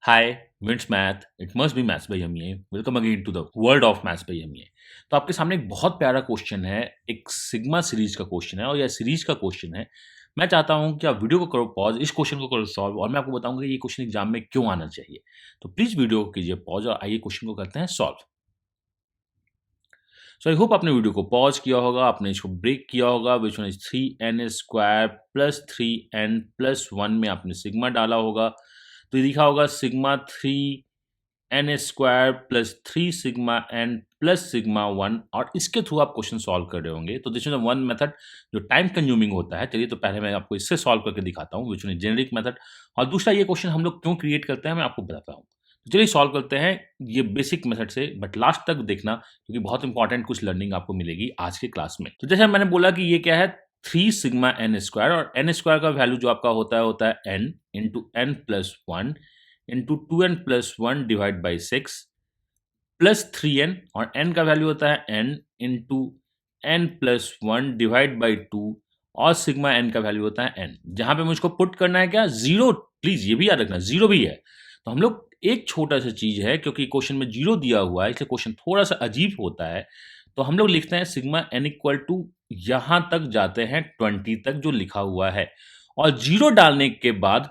Hi, Vince Math. It must be Maths by Amiya. Welcome again to the world of Maths by Amiya. तो आपके सामने एक बहुत प्यारा क्वेश्चन है, एक सिग्मा सीरीज का क्वेश्चन है और यह सीरीज का क्वेश्चन है। मैं चाहता हूं कि आप वीडियो को करो पॉज, इस क्वेश्चन को करो सॉल्व और मैं आपको बताऊंगा कि ये क्वेश्चन एग्जाम में क्यों आना चाहिए। तो प्लीज वीडियो को कीजिए पॉज और आइए क्वेश्चन को करते हैं सॉल्व। सो आई होप आपने वीडियो को पॉज किया होगा, आपने इसको ब्रेक किया होगा। Which one is 3n square plus 3n plus 1 में आपने सिग्मा डाला होगा, तो ये लिखा होगा sigma 3n square plus 3 sigma n plus sigma 1 और इसके थ्रू आप क्वेश्चन सॉल्व कर रहे होंगे। तो दिस इज वन मेथड जो टाइम कंज्यूमिंग होता है। चलिए तो पहले मैं आपको इससे सॉल्व करके दिखाता हूँ, which one is generic method. और दूसरा ये क्वेश्चन हम लोग क्यों क्रिएट करते हैं मैं आपको बताता हूँ। तो चलिए सॉल्व करते हैं ये बेसिक मेथड से, बट लास्ट तक देखना क्योंकि बहुत इंपॉर्टेंट कुछ लर्निंग आपको मिलेगी आज के क्लास में। तो जैसे मैंने बोला कि ये क्या है 3 सिग्मा n स्क्वायर, और n स्क्वायर का वैल्यू जो आपका होता है n into n plus 1 into 2n plus 1 divide by 6 plus 3n, और n का वैल्यू होता है n into n plus 1 divide by 2 और सिग्मा n का वैल्यू होता है n। जहां पे मुझको पुट करना है क्या, जीरो। प्लीज ये भी याद रखना जीरो भी है। तो हम लोग एक छोटा सा चीज है, क्योंकि क्वेश्चन में जीरो दिया हुआ है इसलिए क्वेश्चन थोड़ा सा अजीब होता है। तो हम लोग लिखते हैं सिग्मा n इक्वल टू यहां तक जाते हैं 20 तक जो लिखा हुआ है, और जीरो डालने के बाद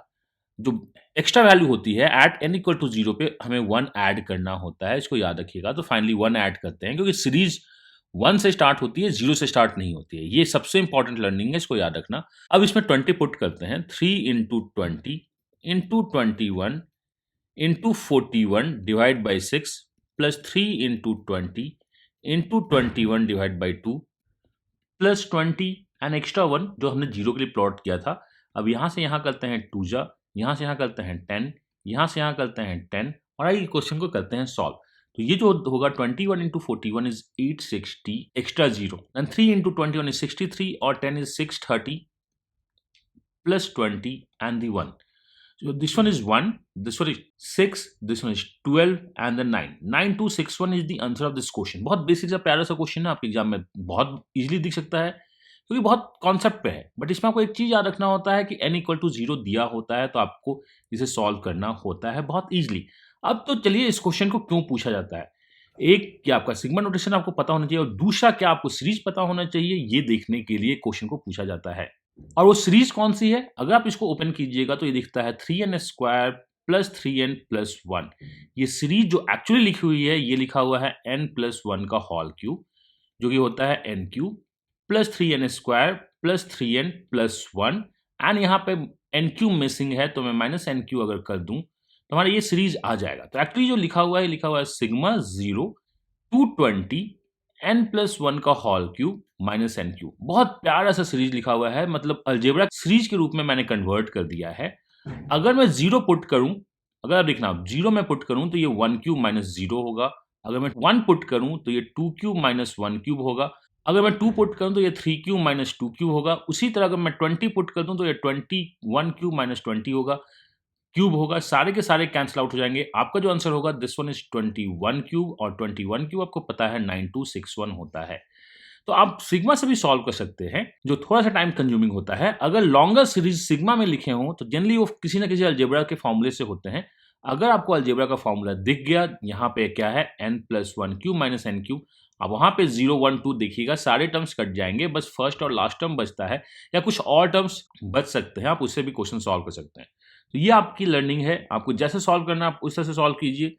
जो एक्स्ट्रा वैल्यू होती है at n equal to zero पे हमें 1 ऐड करना होता है, इसको याद रखिएगा। तो फाइनली 1 ऐड करते हैं क्योंकि सीरीज 1 से स्टार्ट होती है, 0 से स्टार्ट नहीं होती है। ये सबसे इंपॉर्टेंट लर्निंग है, इसको याद रखना। अब इसमें 20 पुट करते हैं, 3 into 20 into 21 into 41 divide by 6 plus 3 into 20 into 21 divide by 2 plus 20 and extra 1 जो हमने जीरो के लिए प्लॉट किया था। अब यहाँ से यहाँ करते हैं 2 जा, यहाँ से यहाँ करते हैं 10, यहाँ से यहाँ करते हैं 10 और आइए क्वेश्चन को करते हैं सॉल्व। तो ये जो होगा 21 into 41 is 860 extra 0 and 3 into 21 is 63 और 10 is 630 plus 20 and the 1. So this one is 1, this one is 6, this one is 12 and then 9. 9261 is the answer of this question. बहुत बेसिक सा प्यारा सा क्वेश्चन है, आपके एग्जाम में बहुत easily दिख सकता है क्योंकि बहुत कॉन्सेप्ट पे है। बट इसमें आपको एक चीज याद रखना होता है कि n इक्वल टू 0 दिया होता है तो आपको इसे सॉल्व करना होता है बहुत इजीली। अब तो चलिए इस क्वेश्चन को क्यों पूछा जाता है। एक क्या आपका सिग्मा नोटेशन आपको पता होना चाहिए और दूसरा क्या आपको सीरीज पता होना चाहिए, ये देखने के लिए क्वेश्चन को पूछा जाता है। और वो सीरीज कौन सी है, अगर आप इसको ओपन कीजिएगा तो ये दिखता है 3n square plus 3n plus 1। ये सीरीज जो एक्चुअली लिखी हुई है ये लिखा हुआ है n प्लस 1 का होल क्यूब जो कि होता है n cube plus 3n square plus 3n plus 1 and यहाँ पे n क्यूब मिसिंग है तो मैं माइनस n क्यूब अगर कर दूं तो हमारा ये सीरीज आ जाएगा। तो एक्चुअली जो लिखा हुआ है सिग्मा 0 220 n प्लस 1 का whole cube minus n cube. बहुत प्यारा सा सीरीज लिखा हुआ है, मतलब अलजेब्रा सीरीज के रूप में मैंने कन्वर्ट कर दिया है। अगर मैं जीरो पुट करूं, अगर आप देखना जीरो में पुट करूं तो ये 1 क्यूब माइनस 0 होगा। अगर मैं 1 पुट करूं तो ये 2 क्यूब माइनस 1 क्यूब होगा। अगर मैं 2 पुट करूं तो ये 3 क्यूब माइनस 2 क्यूब होगा। उसी तरह अगर मैं 20 पुट कर दूं तो ये 21 क्यूब माइनस 20 होगा, क्यूब होगा। सारे के सारे कैंसिल आउट हो जाएंगे। आपका जो आंसर होगा दिस वन इज 21 क्यूब, और 21 क्यूब आपको पता है 9261 होता है। तो आप सिग्मा से भी सॉल्व कर सकते हैं जो थोड़ा सा टाइम कंज्यूमिंग होता है। अगर लॉन्गर सीरीज सिग्मा में लिखे हों तो जनरली वो किसी ना किसी अलजेब्रा के फॉर्मूले से होते हैं। अगर आपको अलजेब्रा का फॉर्मूला दिख गया, यहाँ पे क्या है n plus 1 cube minus n cube, अब वहां पे 0 1 2 देखिएगा, सारे टर्म्स कट जाएंगे, बस फर्स्ट और लास्ट टर्म बचता है या कुछ और टर्म्स बच सकते हैं, आप उससे भी क्वेश्चन सॉल्व कर सकते हैं। तो ये आपकी लर्निंग है, आपको जैसे सॉल्व करना है आप उस तरह से सॉल्व कीजिए।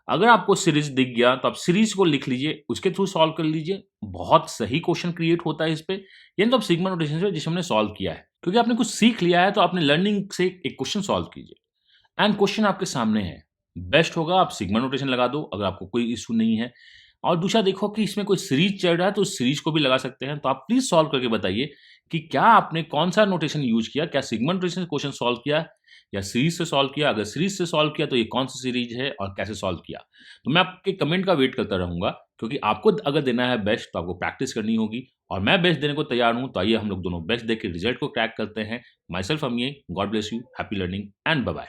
अगर आपको सीरीज दिख गया तो आप सीरीज को लिख लीजिए, उसके थ्रू सॉल्व कर लीजिए। बहुत सही क्वेश्चन क्रिएट होता है इस पे, यानी तो आप सिग्मा नोटेशन से जिसे हमने सॉल्व किया है, क्योंकि आपने कुछ सीख लिया है तो आपने लर्निंग से एक क्वेश्चन सॉल्व कीजिए एंड क्वेश्चन आपके सामने है। बेस्ट होगा आप सिग्मा नोटेशन लगा दो अगर आपको कोई इशू नहीं है, और दूसरा देखो कि इसमें कोई सीरीज चल रहा है तो उस सीरीज को भी लगा सकते हैं। तो आप प्लीज सॉल्व करके बताइए कि क्या आपने कौन सा नोटेशन यूज किया, क्या सिग्मा नोटेशन से क्वेश्चन सॉल्व किया या सीरीज से सॉल्व किया। अगर सीरीज से सॉल्व किया तो ये कौन सी सीरीज है और कैसे सॉल्व किया। तो मैं आपके कमेंट का वेट करता रहूंगा, क्योंकि आपको अगर देना है बेस्ट तो आपको प्रैक्टिस करनी होगी और मैं बेस्ट देने को तैयार हूं। तो आइए हम लोग दोनों बेस्ट देके रिजल्ट को क्रैक करते हैं। Myself Amiya, god bless you, happy learning and bye bye.